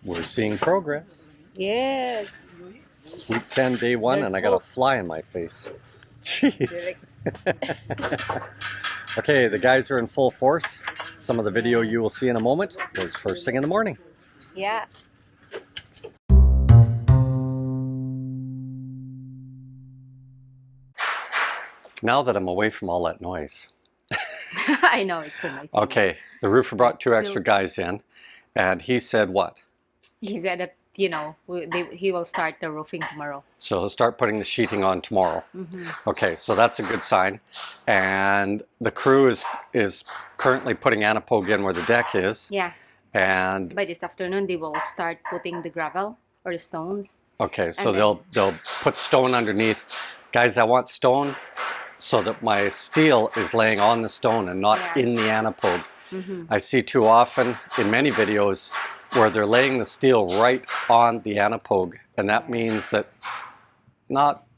We're seeing progress. Yes. Week 10, day 1, There's and I got a fly in my face. Jeez. Okay, the guys are in full force. Some of the video you will see in a moment was first thing in the morning. Yeah. Now that I'm away from all that noise. I know, it's so nice. Okay, the roofer brought 2 extra guys in, and he said what? He said that, you know, he will start the roofing tomorrow. So he'll start putting the sheeting on tomorrow. Okay, so that's a good sign. And the crew is currently putting anapog in where the deck is. Yeah. And by this afternoon, they will start putting the gravel or the stones. Okay, so they'll put stone underneath. Guys, I want stone so that my steel is laying on the stone and not in the anapog. I see too often in many videos where they're laying the steel right on the anapog, and that means that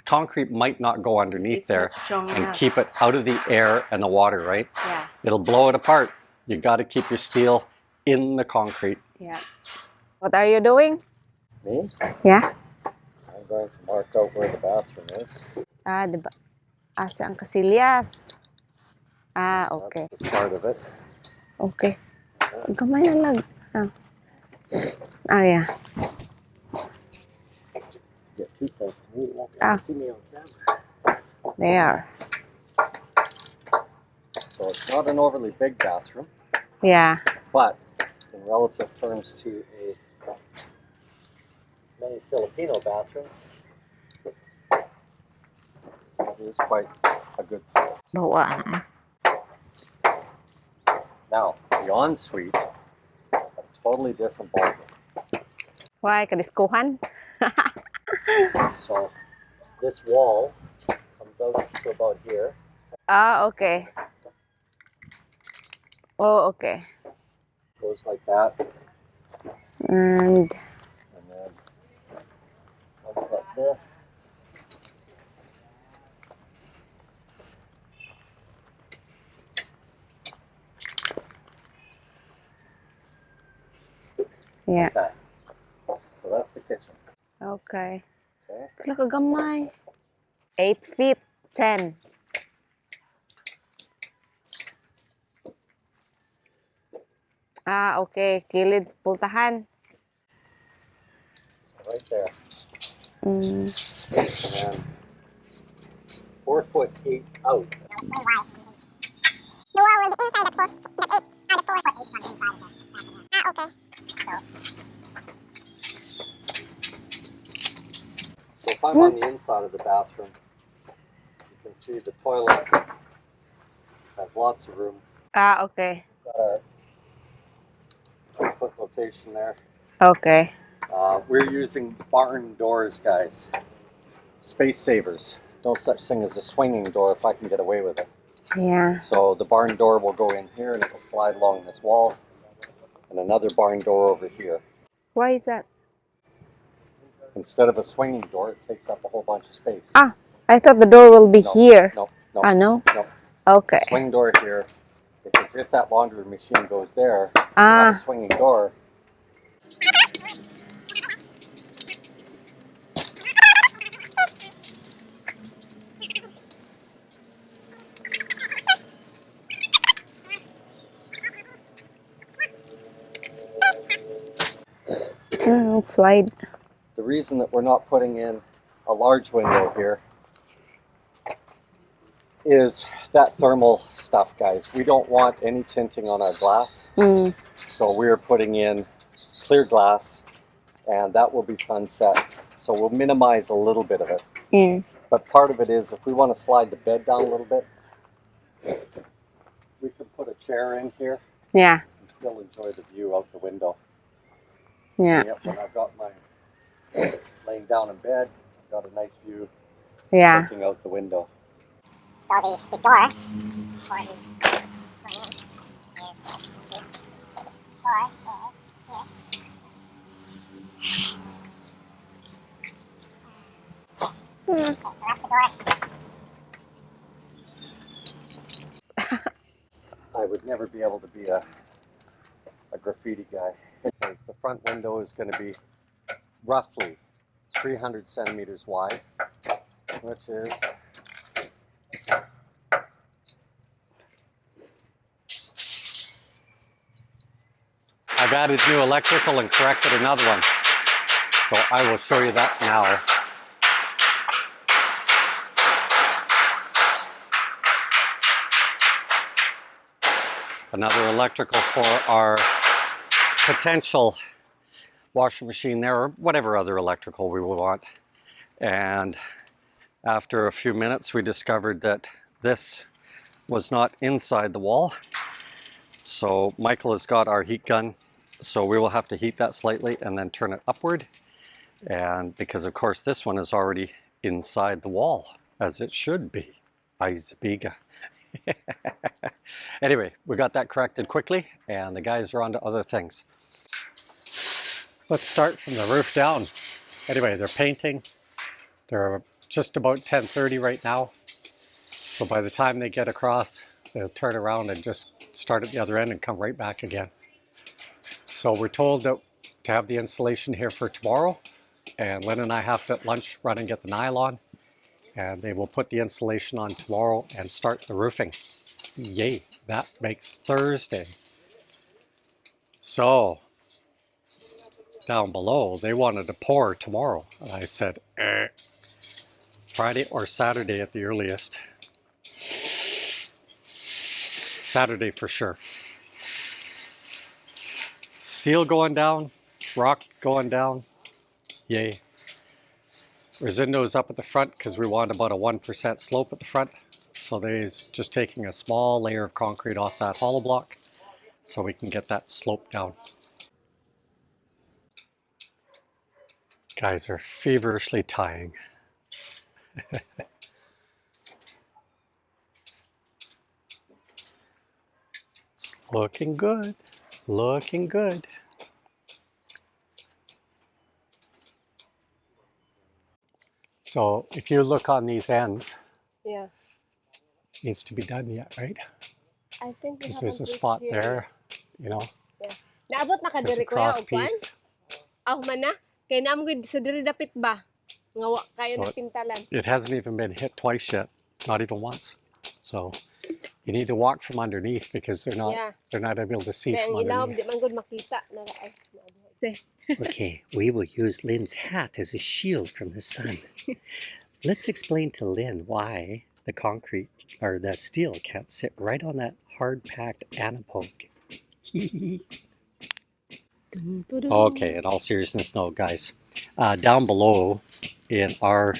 concrete might not go underneath there and keep it out of the air and the water, right? Yeah. It'll blow it apart. You got to keep your steel in the concrete. Yeah. What are you doing? Me? Yeah. I'm going to mark out where the bathroom is. Ah, diba? Asa ang kasilyas. Ah, okay. That's the start of it. Okay. Gamay na lang. Ah, yeah. Get too close to me, you won't be able to see me on camera. There. So it's not an overly big bathroom. Yeah. But in relative terms to many Filipino bathrooms, it is quite a good size. Bawa. Now, the ensuite, a totally different ballgame. Why? Kadiskuhan? So this wall comes out to about here. Ah, okay. Oh, okay. Goes like that. And then comes like this. yeah. Okay. So that's the kitchen. Okay. Okay. Kala kagamay. 8 feet 10. Ah, okay. Kilid pultahan. So right there. Mm. And 4'8" out. The wall will be inside the 4 foot 8. The 4 foot 8 one inside of the bathroom. Ah, okay. So if I'm on the inside of the bathroom, you can see the toilet has lots of room. Ah, okay. Got a 2-foot location there. Okay. We're using barn doors, guys. Space savers. No such thing as a swinging door if I can get away with it. Yeah. So the barn door will go in here and it will slide along this wall. And another barn door over here. Why is that? Instead of a swinging door, it takes up a whole bunch of space. Ah, I thought the door will be here. No, no. Ah, no? No. Okay. Swing door here. Because if that laundry machine goes there, you have a swinging door. Slide. The reason that we're not putting in a large window here is that thermal stuff, guys. We don't want any tinting on our glass. So we're putting in clear glass, and that will be sunset. So we'll minimize a little bit of it. But part of it is if we want to slide the bed down a little bit, we can put a chair in here. Yeah. And still enjoy the view out the window. Yeah. Yep, when I've got my laying down in bed, I've got a nice view looking out the window. So the door for the I would never be able to be a graffiti guy because the front window is going to be roughly 300 centimeters wide, which is I've added new electrical and corrected another one, so I will show you that now. Another electrical for our potential washing machine there, or whatever other electrical we will want. And after a few minutes, we discovered that this was not inside the wall. So Michael has got our heat gun, so we will have to heat that slightly and then turn it upward. And because of course this one is already inside the wall, as it should be. Aizabiga. Anyway, we got that corrected quickly, and the guys are on to other things. Let's start from the roof down. Anyway, they're painting. They're just about 10:30 right now. So by the time they get across, they'll turn around and just start at the other end and come right back again. So we're told that to have the installation here for tomorrow, and Lynn and I have to at lunch run and get the nylon, and they will put the installation on tomorrow and start the roofing. Yay, that makes Thursday. So down below, they wanted to pour tomorrow, and I said, Friday or Saturday at the earliest. Saturday for sure. Steel going down, rock going down, yay. Resindo's up at the front because we want about a 1% slope at the front. So they're just taking a small layer of concrete off that hollow block so we can get that slope down. Guys are feverishly tying. It's looking good, looking good. So if you look on these ends, Yeah, needs to be done yet, right? I think we Because haven't there's a reached spot here. there, you know, Naabot na ka there's a diri kuya cross og kwan? piece. Aw man na. Kay naam gud sa diri dapit ba? Nga wa kayo So na pintalan. It hasn't even been hit twice yet, not even once. So you need to walk from underneath because they're not able to see Kaya from ang ilawom di underneath. man gud makita na ay. Okay, we will use Lynn's hat as a shield from the sun. Let's explain to Lynn why the concrete or the steel can't sit right on that hard-packed anapoke. Okay, in all seriousness, no, guys. Down below in our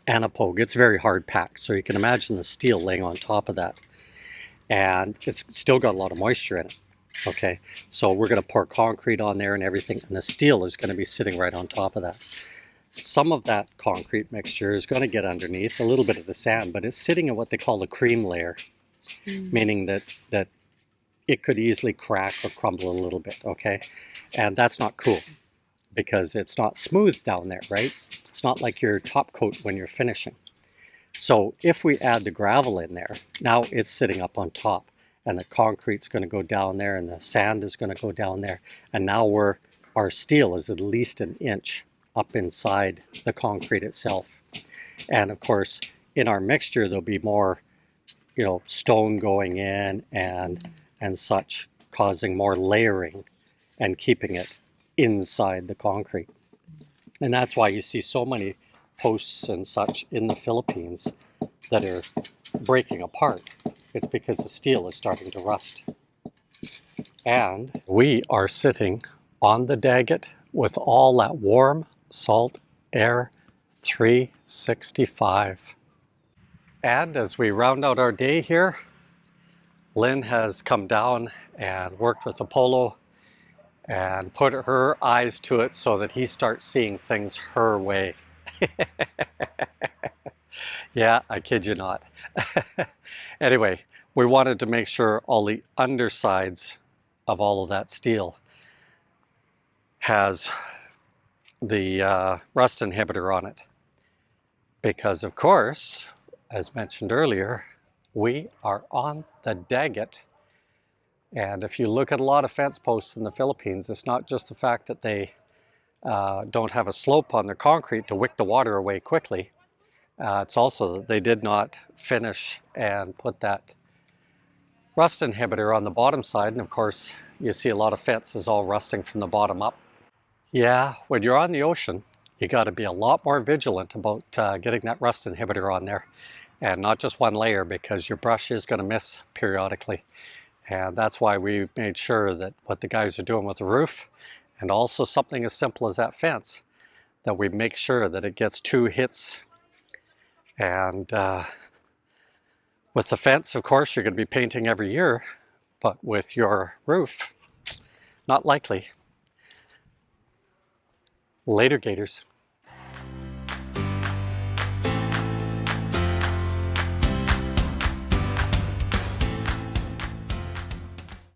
anapoke, it's very hard packed. So you can imagine the steel laying on top of that. And it's still got a lot of moisture in it. Okay, so we're going to pour concrete on there and everything, and the steel is going to be sitting right on top of that. Some of that concrete mixture is going to get underneath, a little bit of the sand, but it's sitting in what they call a cream layer, meaning that it could easily crack or crumble a little bit, okay? And that's not cool because it's not smooth down there, right? It's not like your top coat when you're finishing. So if we add the gravel in there, now it's sitting up on top, and the concrete's going to go down there and the sand is going to go down there, and now our steel is at least an inch up inside the concrete itself. And of course, in our mixture, there'll be more, you know, stone going in and such, causing more layering and keeping it inside the concrete. And that's why you see so many posts and such in the Philippines that are breaking apart. It's because the steel is starting to rust. And we are sitting on the Daggett with all that warm salt air 365. And as we round out our day here, Lynn has come down and worked with Apollo and put her eyes to it so that he starts seeing things her way. Yeah, I kid you not. Anyway, we wanted to make sure all the undersides of all of that steel has the rust inhibitor on it. Because of course, as mentioned earlier, we are on the Daggett And if you look at a lot of fence posts in the Philippines, it's not just the fact that they don't have a slope on their concrete to wick the water away quickly. It's also that they did not finish and put that rust inhibitor on the bottom side. And of course, you see a lot of fences all rusting from the bottom up. Yeah, when you're on the ocean, you got to be a lot more vigilant about getting that rust inhibitor on there. And not just one layer, because your brush is going to miss periodically. And that's why we made sure that what the guys are doing with the roof, and also something as simple as that fence, that we make sure that it gets 2 hits. And with the fence, of course, you're going to be painting every year, but with your roof, not likely. Later, Gators.